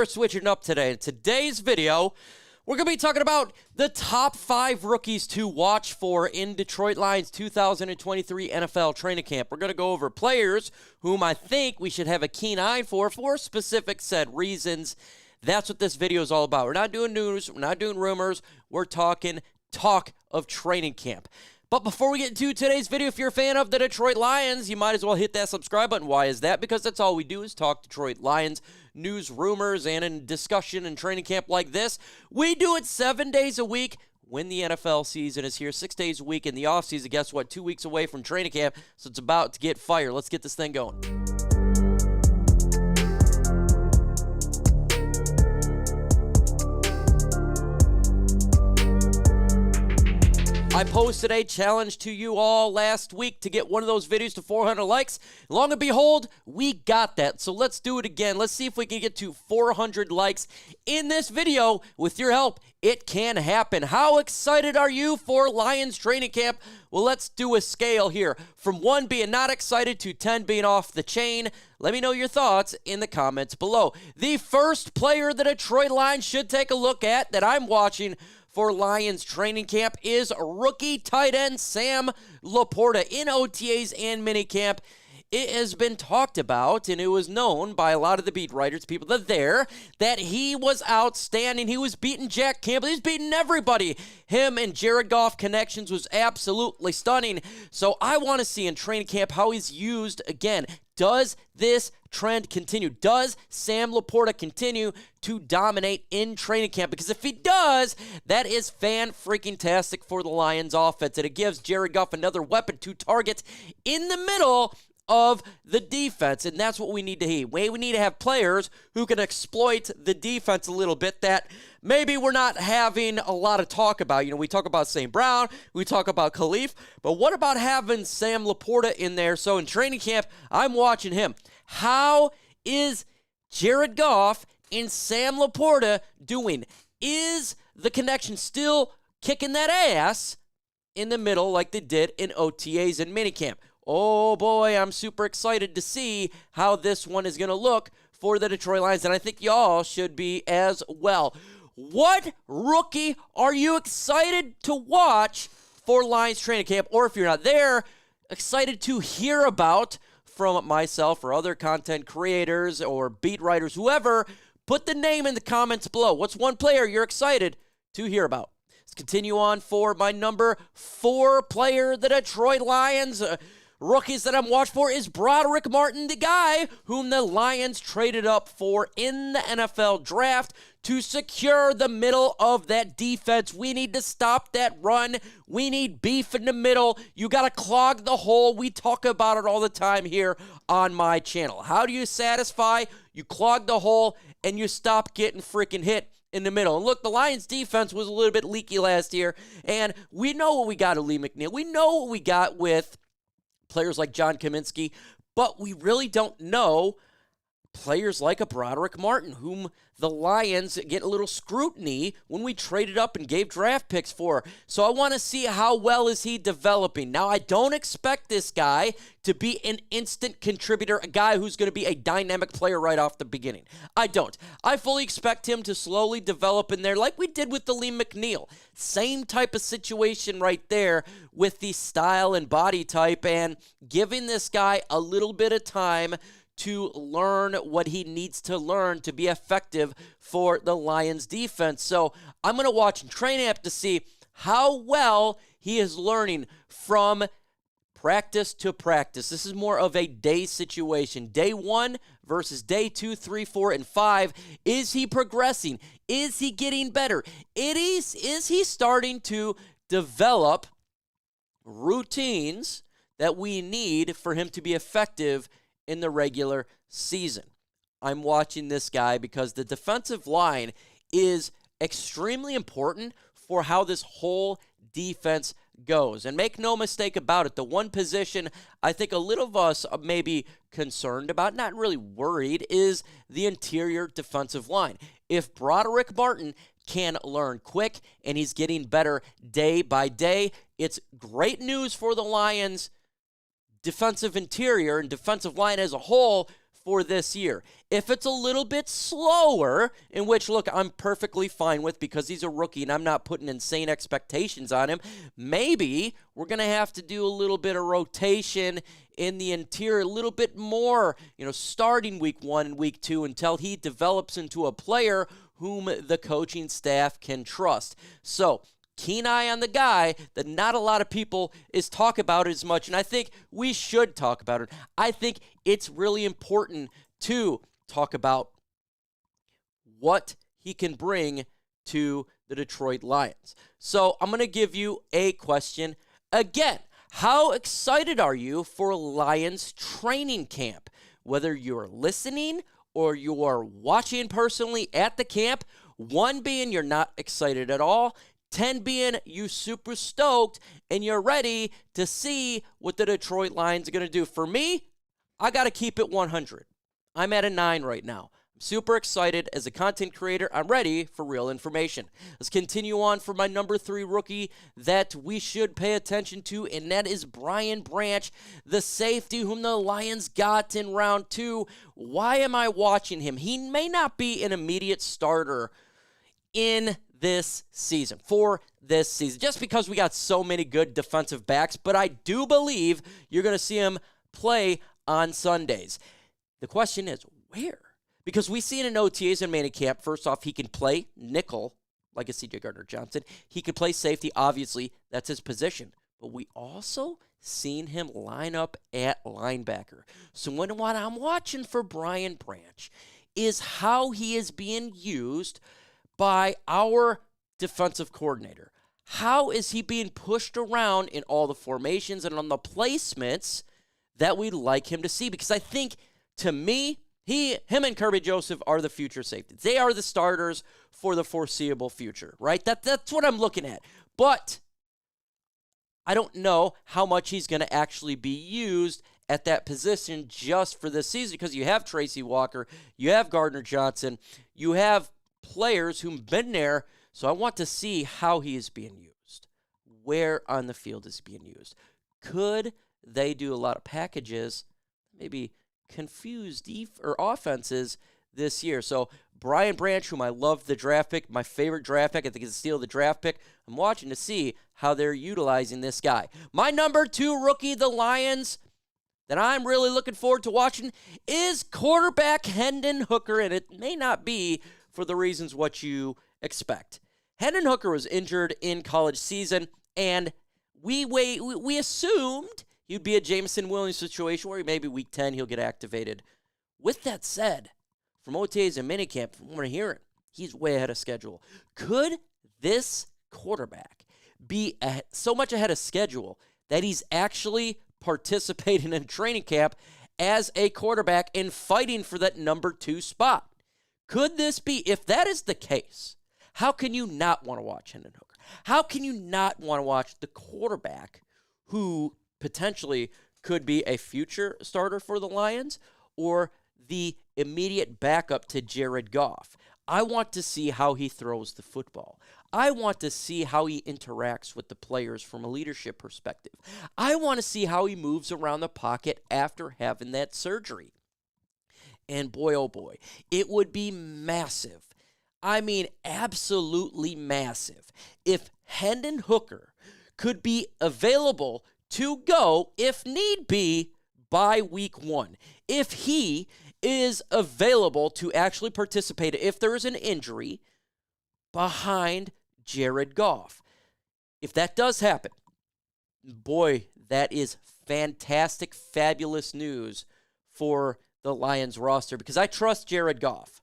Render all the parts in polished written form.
We're switching up today. In today's video, we're going to be talking about the top 5 rookies to watch for in Detroit Lions 2023 NFL training camp. We're going to go over players whom I think we should have a keen eye for specific said reasons. That's what this video is all about. We're not doing news. We're not doing rumors. We're talking talk of training camp. But before we get into today's video, if you're a fan of the Detroit Lions, you might as well hit that subscribe button. Why is that? Because that's all we do is talk Detroit Lions news, rumors, and in discussion and training camp like this. We do it 7 days a week when the NFL season is here, 6 days a week in the offseason. Guess what? 2 weeks away from training camp, so it's about to get fire. Let's get this thing going. I posted a challenge to you all last week to get one of those videos to 400 likes. Long and behold, we got that. So let's do it again. Let's see if we can get to 400 likes in this video. With your help, it can happen. How excited are you for Lions training camp? Well, let's do a scale here. From 1 being not excited to 10 being off the chain. Let me know your thoughts in the comments below. The first player the Detroit Lions should take a look at that I'm watching for Lions training camp is rookie tight end Sam LaPorta in OTAs and minicamp. It has been talked about, and it was known by a lot of the beat writers, people that are there, that he was outstanding. He was beating Jack Campbell. He was beating everybody. Him and Jared Goff connections was absolutely stunning. So I want to see in training camp how he's used again. Does this trend continue? Does Sam LaPorta continue to dominate in training camp? Because if he does, that is fan-freaking-tastic for the Lions offense. And it gives Jared Goff another weapon to target in the middle of the defense, and that's what we need to see. We need to have players who can exploit the defense a little bit that maybe we're not having a lot of talk about. You know, we talk about St. Brown, we talk about Khalif, but what about having Sam LaPorta in there? So in training camp, I'm watching him. How is Jared Goff and Sam LaPorta doing? Is the connection still kicking that ass in the middle like they did in OTAs and minicamp? Oh boy, I'm super excited to see how this one is going to look for the Detroit Lions, and I think y'all should be as well. What rookie are you excited to watch for Lions training camp? Or if you're not there, excited to hear about from myself or other content creators or beat writers, whoever, put the name in the comments below. What's one player you're excited to hear about? Let's continue on for my number 4 player, the Detroit Lions. Rookies that I'm watching for is Broderick Martin, the guy whom the Lions traded up for in the NFL draft to secure the middle of that defense. We need to stop that run. We need beef in the middle. You got to clog the hole. We talk about it all the time here on my channel. How do you satisfy? You clog the hole and you stop getting freaking hit in the middle. And look, the Lions defense was a little bit leaky last year, and we know what we got with Lee McNeil. We know what we got with players like John Kaminsky, but we really don't know players like a Broderick Martin, whom the Lions get a little scrutiny when we traded up and gave draft picks for. So I want to see how well is he developing. Now, I don't expect this guy to be an instant contributor, a guy who's going to be a dynamic player right off the beginning. I don't. I fully expect him to slowly develop in there like we did with the Lee McNeil. Same type of situation right there with the style and body type, and giving this guy a little bit of time to learn what he needs to learn to be effective for the Lions defense. So I'm going to watch in training camp to see how well he is learning from practice to practice. This is more of a day situation. Day 1 versus day 2, 3, 4, and 5. Is he progressing? Is he getting better? Is he starting to develop routines that we need for him to be effective in the regular season? I'm watching this guy because the defensive line is extremely important for how this whole defense goes. And make no mistake about it, the one position I think a little of us may be concerned about, not really worried, is the interior defensive line. If Broderick Martin can learn quick and he's getting better day by day, it's great news for the Lions defensive interior and defensive line as a whole for this year. If it's a little bit slower, in which, look, I'm perfectly fine with because he's a rookie and I'm not putting insane expectations on him, maybe we're going to have to do a little bit of rotation in the interior, a little bit more, starting week 1 and week 2 until he develops into a player whom the coaching staff can trust. So, keen eye on the guy that not a lot of people is talk about as much, and I think we should talk about it. I think it's really important to talk about what he can bring to the Detroit Lions. So I'm going to give you a question again. How excited are you for Lions training camp? Whether you're listening or you're watching personally at the camp, 1 being you're not excited at all, 10 being you super stoked and you're ready to see what the Detroit Lions are going to do. For me, I got to keep it 100. I'm at a 9 right now. I'm super excited. As a content creator, I'm ready for real information. Let's continue on for my number 3 rookie that we should pay attention to, and that is Brian Branch, the safety whom the Lions got in round 2. Why am I watching him? He may not be an immediate starter in this season, just because we got so many good defensive backs, but I do believe you're going to see him play on Sundays. The question is, where? Because we see it in OTAs and minicamp. First off, he can play nickel, like a C.J. Gardner-Johnson. He can play safety, obviously, that's his position. But we also seen him line up at linebacker. So what I'm watching for Brian Branch is how he is being used by our defensive coordinator. How is he being pushed around in all the formations and on the placements that we'd like him to see? Because I think, to me, him and Kerby Joseph are the future safeties. They are the starters for the foreseeable future, right? That's what I'm looking at. But I don't know how much he's going to actually be used at that position just for this season, because you have Tracy Walker, you have Gardner Johnson, you have players who've been there, so I want to see how he is being used. Where on the field is he being used? Could they do a lot of packages, maybe confuse offenses this year? So Brian Branch, whom I love the draft pick, my favorite draft pick, I think it's a steal of the draft pick. I'm watching to see how they're utilizing this guy. My number 2 rookie, the Lions, that I'm really looking forward to watching is quarterback Hendon Hooker, and it may not be for the reasons what you expect. Hendon Hooker was injured in college season, and we assumed he'd be a Jameson Williams situation where maybe week 10 he'll get activated. With that said, from OTAs and minicamp, from what I'm hearing, he's way ahead of schedule. Could this quarterback be so much ahead of schedule that he's actually participating in training camp as a quarterback and fighting for that number 2 spot? Could this be? If that is the case, how can you not want to watch Hendon Hooker? How can you not want to watch the quarterback who potentially could be a future starter for the Lions or the immediate backup to Jared Goff? I want to see how he throws the football. I want to see how he interacts with the players from a leadership perspective. I want to see how he moves around the pocket after having that surgery. And boy, oh boy, it would be massive. I mean, absolutely massive if Hendon Hooker could be available to go, if need be, by week 1. If he is available to actually participate, if there is an injury, behind Jared Goff. If that does happen, boy, that is fantastic, fabulous news for the Lions roster, because I trust Jared Goff.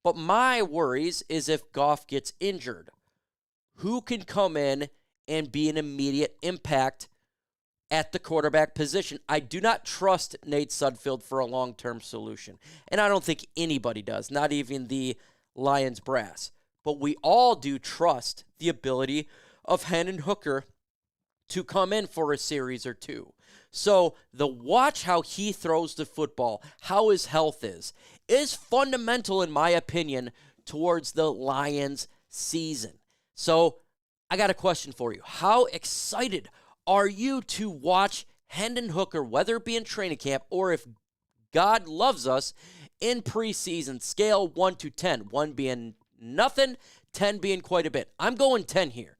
But my worries is if Goff gets injured, who can come in and be an immediate impact at the quarterback position? I do not trust Nate Sudfeld for a long-term solution, and I don't think anybody does, not even the Lions brass. But we all do trust the ability of Hendon Hooker to come in for a series or two. So the watch how he throws the football, how his health is fundamental, in my opinion, towards the Lions season. So I got a question for you. How excited are you to watch Hendon Hooker, whether it be in training camp or if God loves us in preseason. Scale 1 to 10. 1 being nothing, 10 being quite a bit. I'm going 10 here.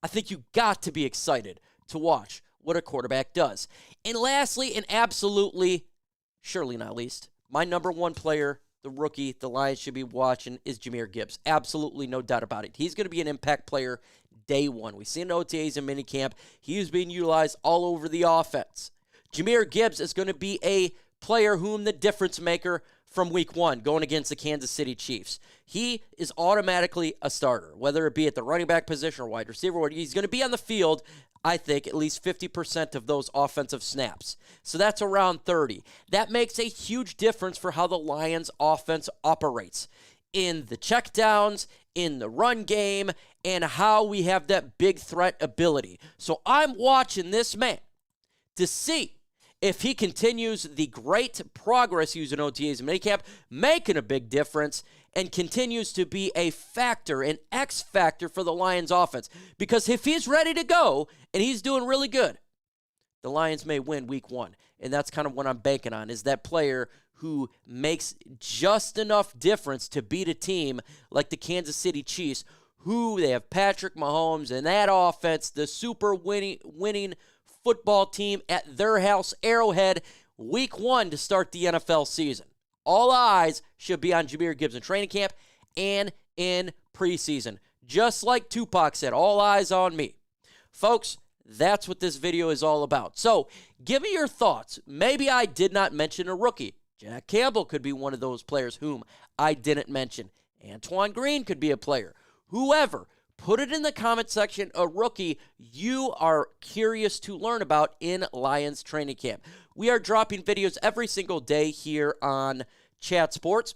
I think you got to be excited to watch what a quarterback does. And lastly, and absolutely, surely not least, my number one player, the rookie the Lions should be watching, is Jahmyr Gibbs. Absolutely no doubt about it. He's going to be an impact player day one. We've seen OTAs and minicamp. He is being utilized all over the offense. Jahmyr Gibbs is going to be a player whom the difference maker from week one going against the Kansas City Chiefs. He is automatically a starter, whether it be at the running back position or wide receiver. He's going to be on the field, I think, at least 50% of those offensive snaps. So that's around 30. That makes a huge difference for how the Lions offense operates in the checkdowns, in the run game, and how we have that big threat ability. So I'm watching this man to see if he continues the great progress using OTAs and minicamp, making a big difference, and continues to be a factor, an X factor for the Lions offense. Because if he's ready to go and he's doing really good, the Lions may win week one. And that's kind of what I'm banking on, is that player who makes just enough difference to beat a team like the Kansas City Chiefs, who they have Patrick Mahomes and that offense, the super winning football team at their house, Arrowhead, week one to start the NFL season. All eyes should be on Jahmyr Gibbs in training camp and in preseason. Just like Tupac said, all eyes on me. Folks, that's what this video is all about. So give me your thoughts. Maybe I did not mention a rookie. Jack Campbell could be one of those players whom I didn't mention. Antoine Green could be a player. Whoever. Put it in the comment section, a rookie you are curious to learn about in Lions training camp. We are dropping videos every single day here on Chat Sports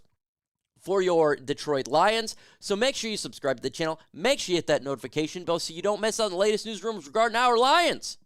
for your Detroit Lions. So make sure you subscribe to the channel. Make sure you hit that notification bell so you don't miss out on the latest news rumors regarding our Lions.